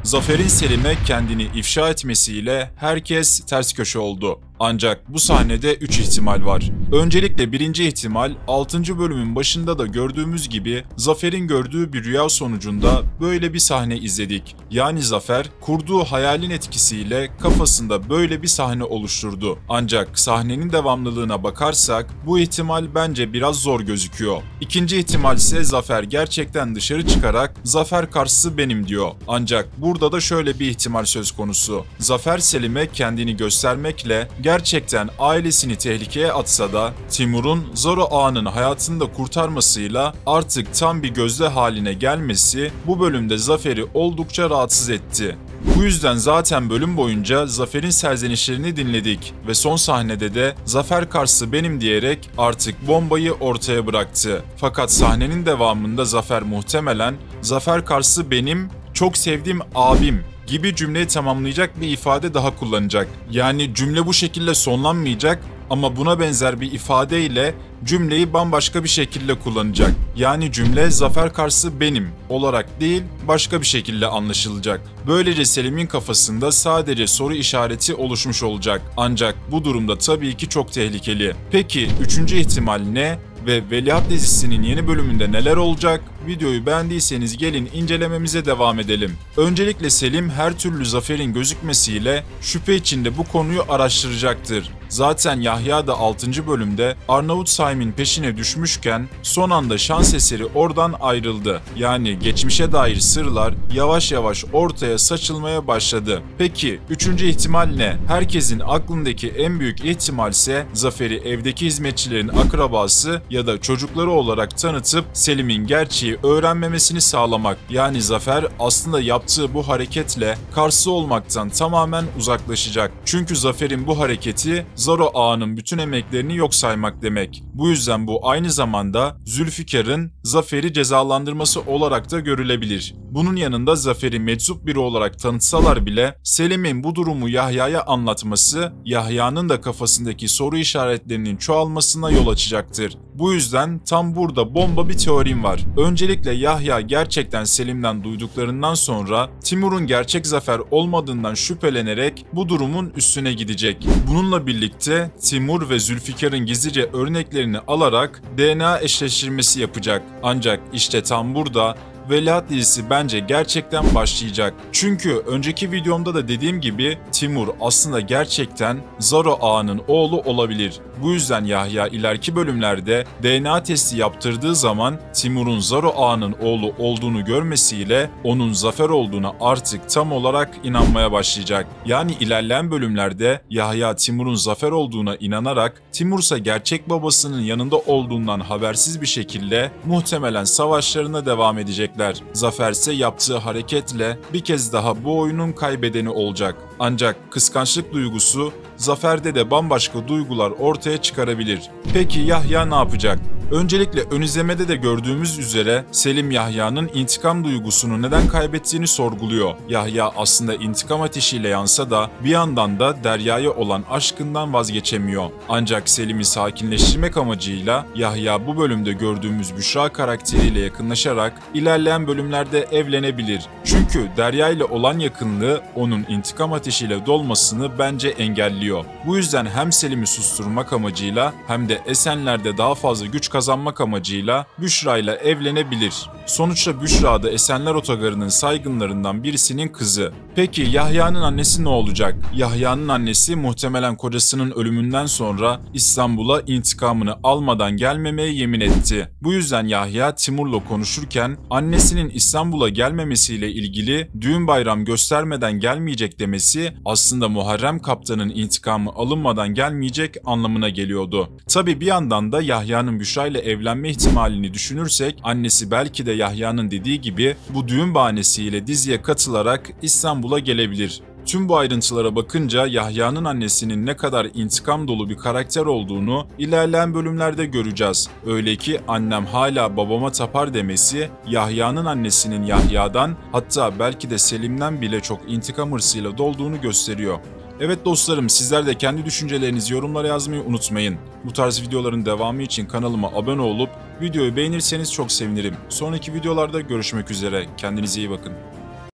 Zafer'in Selim'e kendini ifşa etmesiyle herkes ters köşe oldu. Ancak bu sahnede 3 ihtimal var. Öncelikle birinci ihtimal 6. bölümün başında da gördüğümüz gibi Zafer'in gördüğü bir rüya sonucunda böyle bir sahne izledik. Yani Zafer kurduğu hayalin etkisiyle kafasında böyle bir sahne oluşturdu. Ancak sahnenin devamlılığına bakarsak bu ihtimal bence biraz zor gözüküyor. İkinci ihtimal ise Zafer gerçekten dışarı çıkarak Zafer karşısı benim diyor. Ancak burada da şöyle bir ihtimal söz konusu. Zafer Selim'e kendini göstermekle gerçekten ailesini tehlikeye atsa da Timur'un Zoro Ağa'nın hayatını da kurtarmasıyla artık tam bir gözde haline gelmesi bu bölümde Zafer'i oldukça rahatsız etti. Bu yüzden zaten bölüm boyunca Zafer'in serzenişlerini dinledik ve son sahnede de Zafer karşısı benim diyerek artık bombayı ortaya bıraktı. Fakat sahnenin devamında Zafer muhtemelen Zafer karşısı benim, çok sevdiğim abim gibi cümleyi tamamlayacak bir ifade daha kullanacak. Yani cümle bu şekilde sonlanmayacak ama buna benzer bir ifadeyle cümleyi bambaşka bir şekilde kullanacak. Yani cümle Zafer karşısı benim olarak değil başka bir şekilde anlaşılacak. Böylece Selim'in kafasında sadece soru işareti oluşmuş olacak. Ancak bu durumda tabii ki çok tehlikeli. Peki 3. ihtimal ne? Ve Veliaht dizisinin yeni bölümünde neler olacak? Videoyu beğendiyseniz gelin incelememize devam edelim. Öncelikle Selim her türlü Zafer'in gözükmesiyle şüphe içinde bu konuyu araştıracaktır. Zaten Yahya da 6. bölümde Arnavut Saim'in peşine düşmüşken son anda şans eseri oradan ayrıldı. Yani geçmişe dair sırlar yavaş yavaş ortaya saçılmaya başladı. Peki 3. ihtimal ne? Herkesin aklındaki en büyük ihtimal ise Zafer'i evdeki hizmetçilerin akrabası ya da çocukları olarak tanıtıp Selim'in gerçeği öğrenmemesini sağlamak. Yani Zafer aslında yaptığı bu hareketle karşısı olmaktan tamamen uzaklaşacak. Çünkü Zafer'in bu hareketi Zoro Ağa'nın bütün emeklerini yok saymak demek. Bu yüzden bu aynı zamanda Zülfikar'ın Zafer'i cezalandırması olarak da görülebilir. Bunun yanında Zafer'i meczup biri olarak tanıtsalar bile Selim'in bu durumu Yahya'ya anlatması, Yahya'nın da kafasındaki soru işaretlerinin çoğalmasına yol açacaktır. Bu yüzden tam burada bomba bir teorim var. Öncelikle Yahya gerçekten Selim'den duyduklarından sonra Timur'un gerçek Zafer olmadığından şüphelenerek bu durumun üstüne gidecek. Bununla birlikte Timur ve Zülfikar'ın gizlice örneklerini alarak DNA eşleştirmesi yapacak. Ancak işte tam burada Veliaht dizisi bence gerçekten başlayacak. Çünkü önceki videomda da dediğim gibi Timur aslında gerçekten Zoro Ağa'nın oğlu olabilir. Bu yüzden Yahya ileriki bölümlerde DNA testi yaptırdığı zaman Timur'un Zoro Ağa'nın oğlu olduğunu görmesiyle onun Zafer olduğuna artık tam olarak inanmaya başlayacak. Yani ilerleyen bölümlerde Yahya Timur'un Zafer olduğuna inanarak Timur ise gerçek babasının yanında olduğundan habersiz bir şekilde muhtemelen savaşlarına devam edecekler. Zafer ise yaptığı hareketle bir kez daha bu oyunun kaybedeni olacak. Ancak kıskançlık duygusu Zafer'de de bambaşka duygular ortaya çıkarabilir. Peki Yahya ne yapacak? Öncelikle ön izlemede de gördüğümüz üzere Selim Yahya'nın intikam duygusunu neden kaybettiğini sorguluyor. Yahya aslında intikam ateşiyle yansa da bir yandan da Derya'ya olan aşkından vazgeçemiyor. Ancak Selim'i sakinleştirmek amacıyla Yahya bu bölümde gördüğümüz Büşra karakteriyle yakınlaşarak ilerleyen bölümlerde evlenebilir. Çünkü Derya ile olan yakınlığı onun intikam ateşiyle dolmasını bence engelliyor. Bu yüzden hem Selim'i susturmak amacıyla hem de Esenler'de daha fazla güç kazanmak amacıyla Büşra ile evlenebilir. Sonuçta Büşra da Esenler Otogarı'nın saygınlarından birisinin kızı. Peki Yahya'nın annesi ne olacak? Yahya'nın annesi muhtemelen kocasının ölümünden sonra İstanbul'a intikamını almadan gelmemeye yemin etti. Bu yüzden Yahya Timur'la konuşurken annesinin İstanbul'a gelmemesiyle ilgili düğün bayram göstermeden gelmeyecek demesi aslında Muharrem Kaptan'ın intikamı alınmadan gelmeyecek anlamına geliyordu. Tabi bir yandan da Yahya'nın Büşra ile evlenme ihtimalini düşünürsek annesi belki de Yahya'nın dediği gibi bu düğün bahanesiyle diziye katılarak İstanbul'a gelebilir. Tüm bu ayrıntılara bakınca Yahya'nın annesinin ne kadar intikam dolu bir karakter olduğunu ilerleyen bölümlerde göreceğiz. Öyle ki annem hala babama tapar demesi Yahya'nın annesinin Yahya'dan hatta belki de Selim'den bile çok intikam hırsıyla dolduğunu gösteriyor. Evet dostlarım, sizler de kendi düşüncelerinizi yorumlara yazmayı unutmayın. Bu tarz videoların devamı için kanalıma abone olup videoyu beğenirseniz çok sevinirim. Sonraki videolarda görüşmek üzere. Kendinize iyi bakın.